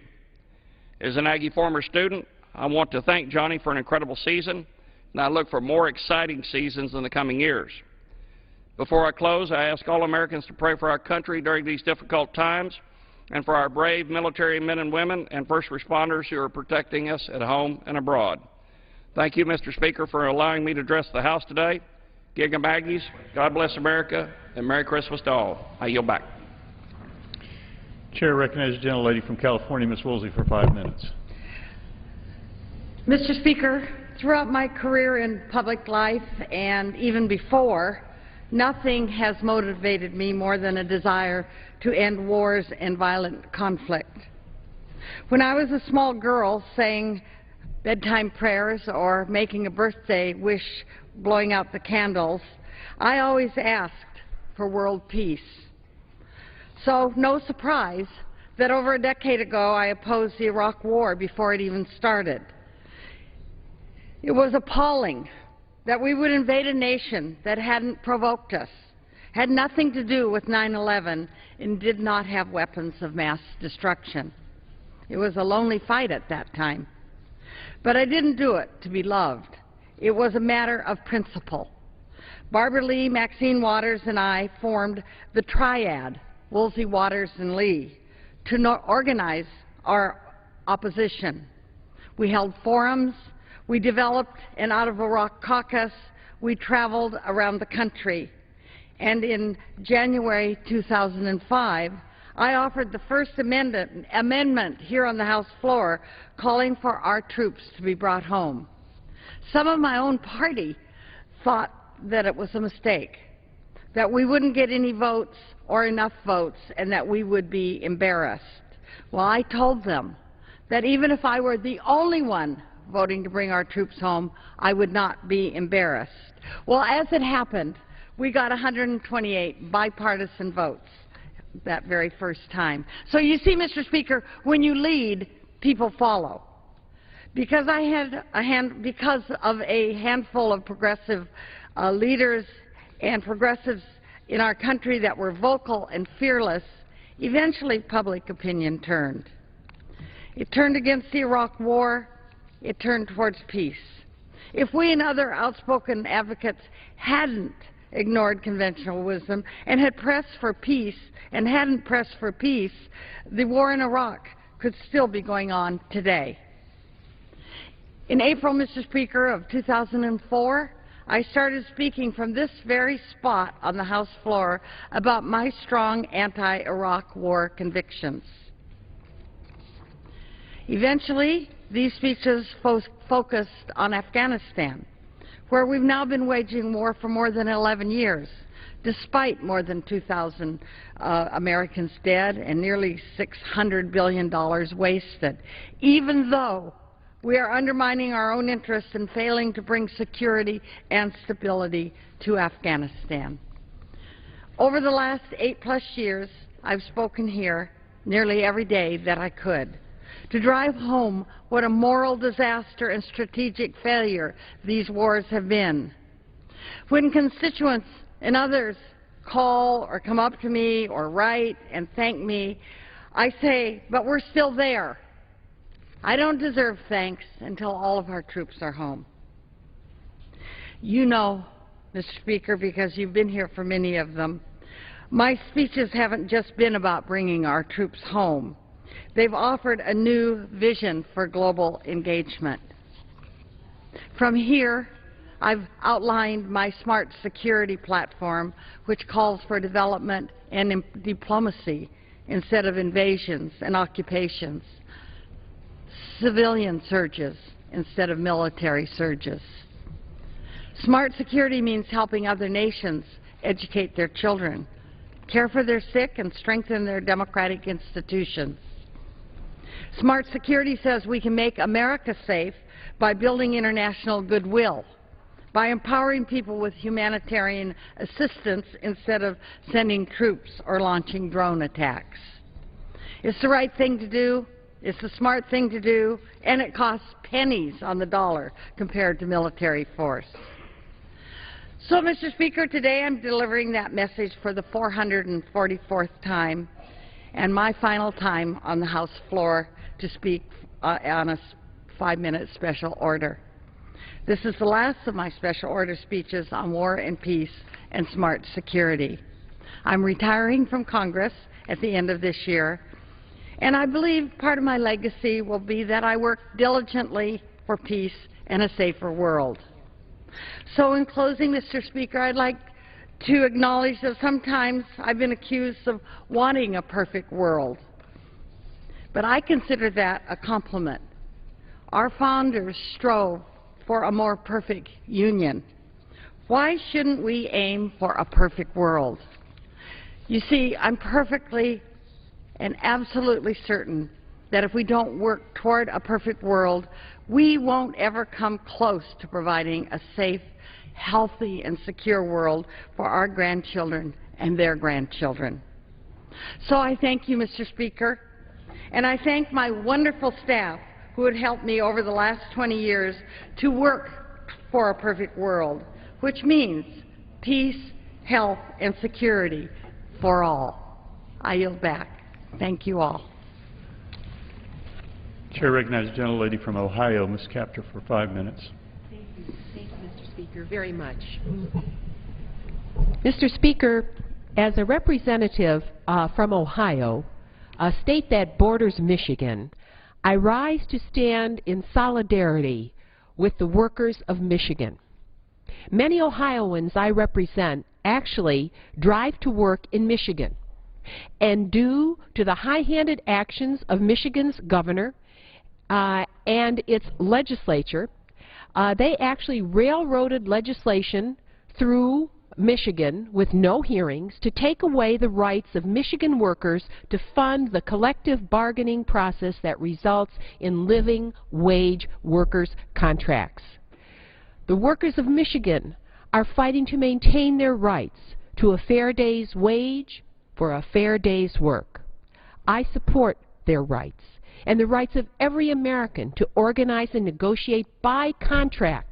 As an Aggie former student, I want to thank Johnny for an incredible season, and I look for more exciting seasons in the coming years. Before I close, I ask all Americans to pray for our country during these difficult times and for our brave military men and women and first responders who are protecting us at home and abroad. Thank you, Mr. Speaker, for allowing me to address the House today. Gig 'em Aggies, God bless America, and Merry Christmas to all. I yield back. Chair recognizes the gentlelady from California, Ms. Woolsey, for 5 minutes. Mr. Speaker, throughout my career in public life and even before, nothing has motivated me more than a desire to end wars and violent conflict. When I was a small girl saying bedtime prayers or making a birthday wish, blowing out the candles, I always asked for world peace. So no surprise that over a decade ago I opposed the Iraq War before it even started. It was appalling that we would invade a nation that hadn't provoked us, had nothing to do with 9/11, and did not have weapons of mass destruction. It was a lonely fight at that time. But I didn't do it to be loved. It was a matter of principle. Barbara Lee, Maxine Waters, and I formed the triad, Woolsey, Waters, and Lee, to organize our opposition. We held forums. We developed an out-of-Iraq caucus. We traveled around the country. And in January 2005, I offered the first amendment here on the House floor calling for our troops to be brought home. Some of my own party thought that it was a mistake, that we wouldn't get any votes or enough votes, and that we would be embarrassed. Well, I told them that even if I were the only one voting to bring our troops home, I would not be embarrassed. Well, as it happened, we got 128 bipartisan votes that very first time. So you see, Mr. Speaker, when you lead, people follow. Because because of a handful of progressive leaders and progressives in our country that were vocal and fearless, eventually public opinion turned. It turned against the Iraq War. It turned towards peace. If we and other outspoken advocates hadn't ignored conventional wisdom and had pressed for peace and hadn't pressed for peace, the war in Iraq could still be going on today. In April, Mr. Speaker, of 2004, I started speaking from this very spot on the House floor about my strong anti-Iraq war convictions. Eventually, these speeches focused on Afghanistan, where we've now been waging war for more than 11 years, despite more than 2,000 Americans dead and nearly $600 billion wasted, even though we are undermining our own interests and failing to bring security and stability to Afghanistan. Over the last 8+ years, I've spoken here nearly every day that I could to drive home what a moral disaster and strategic failure these wars have been. When constituents and others call or come up to me or write and thank me, I say, but we're still there. I don't deserve thanks until all of our troops are home. You know, Mr. Speaker, because you've been here for many of them, my speeches haven't just been about bringing our troops home. They've offered a new vision for global engagement. From here, I've outlined my smart security platform, which calls for development and diplomacy instead of invasions and occupations, civilian surges instead of military surges. Smart security means helping other nations educate their children, care for their sick, and strengthen their democratic institutions. Smart security says we can make America safe by building international goodwill, by empowering people with humanitarian assistance instead of sending troops or launching drone attacks. It's the right thing to do. It's the smart thing to do, and it costs pennies on the dollar compared to military force. So, Mr. Speaker, today I'm delivering that message for the 444th time and my final time on the House floor to speak on a 5-minute special order. This is the last of my special order speeches on war and peace and smart security. I'm retiring from Congress at the end of this year, and I believe part of my legacy will be that I work diligently for peace and a safer world. So in closing, Mr. Speaker, I'd like to acknowledge that sometimes I've been accused of wanting a perfect world, but I consider that a compliment. Our founders strove for a more perfect union. Why shouldn't we aim for a perfect world? You see, I'm perfectly and absolutely certain that if we don't work toward a perfect world, we won't ever come close to providing a safe, healthy, and secure world for our grandchildren and their grandchildren. So I thank you, Mr. Speaker, and I thank my wonderful staff who had helped me over the last 20 years to work for a perfect world, which means peace, health, and security for all. I yield back. Thank you all. Chair recognizes the gentlelady from Ohio, Ms. Capter, for 5 minutes. Thank you, Mr. Speaker, very much. Mr. Speaker, as a representative from Ohio, a state that borders Michigan, I rise to stand in solidarity with the workers of Michigan. Many Ohioans I represent actually drive to work in Michigan, and due to the high-handed actions of Michigan's governor and its legislature, they actually railroaded legislation through Michigan with no hearings to take away the rights of Michigan workers to fund the collective bargaining process that results in living wage workers' contracts. The workers of Michigan are fighting to maintain their rights to a fair day's wage for a fair day's work. I support their rights and the rights of every American to organize and negotiate by contract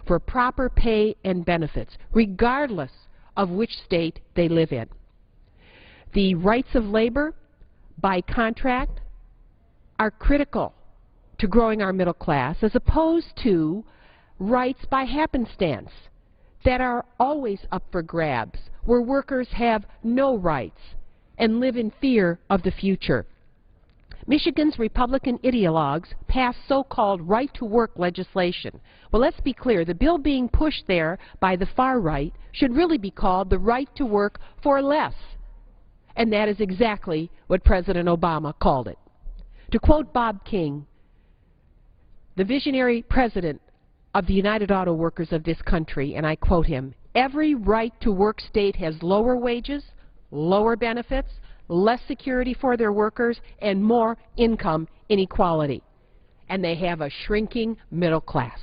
for proper pay and benefits, regardless of which state they live in. The rights of labor by contract are critical to growing our middle class, as opposed to rights by happenstance that are always up for grabs, where workers have no rights and live in fear of the future. Michigan's Republican ideologues passed so-called right-to-work legislation. Well, let's be clear, the bill being pushed there by the far right should really be called the right to work for less. And that is exactly what President Obama called it. To quote Bob King, the visionary president of the United Auto Workers of this country, and I quote him, "Every right-to-work state has lower wages, lower benefits, less security for their workers, and more income inequality. And they have a shrinking middle class."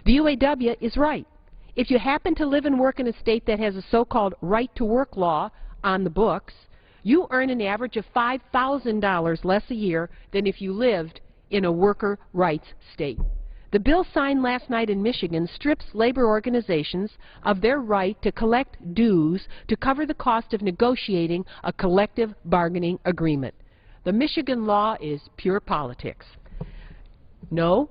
The UAW is right. If you happen to live and work in a state that has a so-called right-to-work law on the books, you earn an average of $5,000 less a year than if you lived in a worker rights state. The bill signed last night in Michigan strips labor organizations of their right to collect dues to cover the cost of negotiating a collective bargaining agreement. The Michigan law is pure politics. No,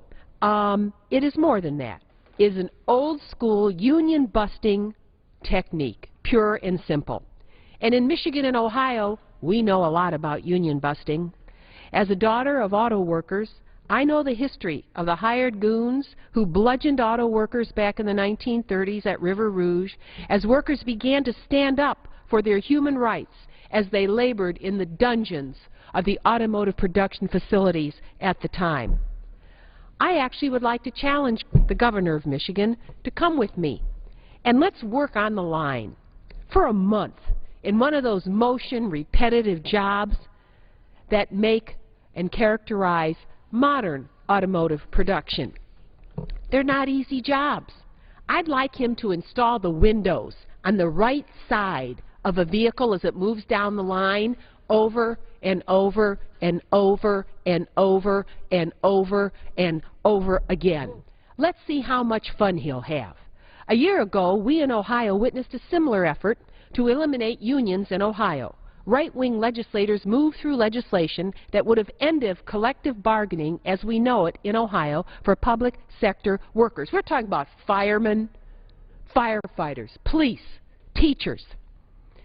it is more than that. It is an old-school union-busting technique, pure and simple. And in Michigan and Ohio, we know a lot about union busting. As a daughter of auto workers, I know the history of the hired goons who bludgeoned auto workers back in the 1930s at River Rouge as workers began to stand up for their human rights as they labored in the dungeons of the automotive production facilities at the time. I actually would like to challenge the governor of Michigan to come with me, and let's work on the line for a month in one of those motion repetitive jobs that make and characterize modern automotive production. They're not easy jobs. I'd like him to install the windows on the right side of a vehicle as it moves down the line over and over and over and over and over and over again. Let's see how much fun he'll have. A year ago, we in Ohio witnessed a similar effort to eliminate unions in Ohio. Right-wing legislators moved through legislation that would have ended collective bargaining as we know it in Ohio for public sector workers. We're talking about firemen, firefighters, police, teachers.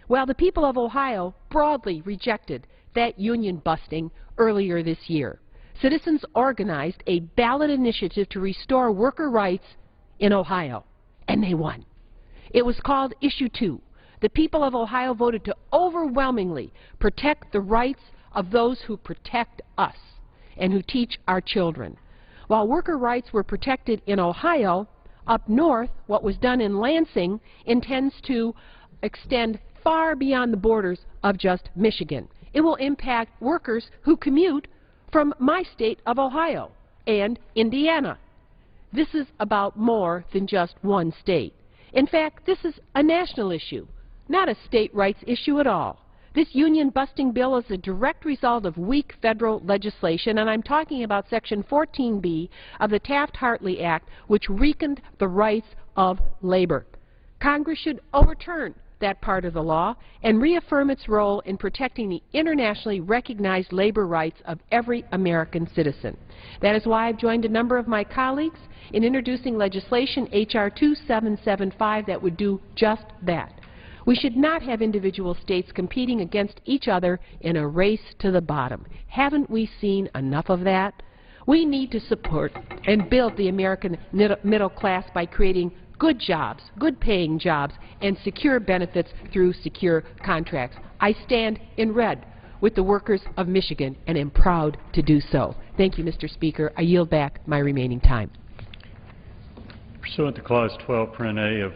Well, the people of Ohio broadly rejected that union busting earlier this year. Citizens organized a ballot initiative to restore worker rights in Ohio, and they won. It was called Issue 2. The people of Ohio voted to overwhelmingly protect the rights of those who protect us and who teach our children. While worker rights were protected in Ohio, up north, what was done in Lansing intends to extend far beyond the borders of just Michigan. It will impact workers who commute from my state of Ohio and Indiana. This is about more than just one state. In fact, this is a national issue, not a state rights issue at all. This union-busting bill is a direct result of weak federal legislation, and I'm talking about Section 14B of the Taft-Hartley Act, which weakened the rights of labor. Congress should overturn that part of the law and reaffirm its role in protecting the internationally recognized labor rights of every American citizen. That is why I've joined a number of my colleagues in introducing legislation, H.R. 2775, that would do just that. We should not have individual states competing against each other in a race to the bottom. Haven't we seen enough of that? We need to support and build the American middle class by creating good jobs, good paying jobs, and secure benefits through secure contracts. I stand in red with the workers of Michigan and am proud to do so. Thank you, Mr. Speaker. I yield back my remaining time. Pursuant to Clause 12, Parent A of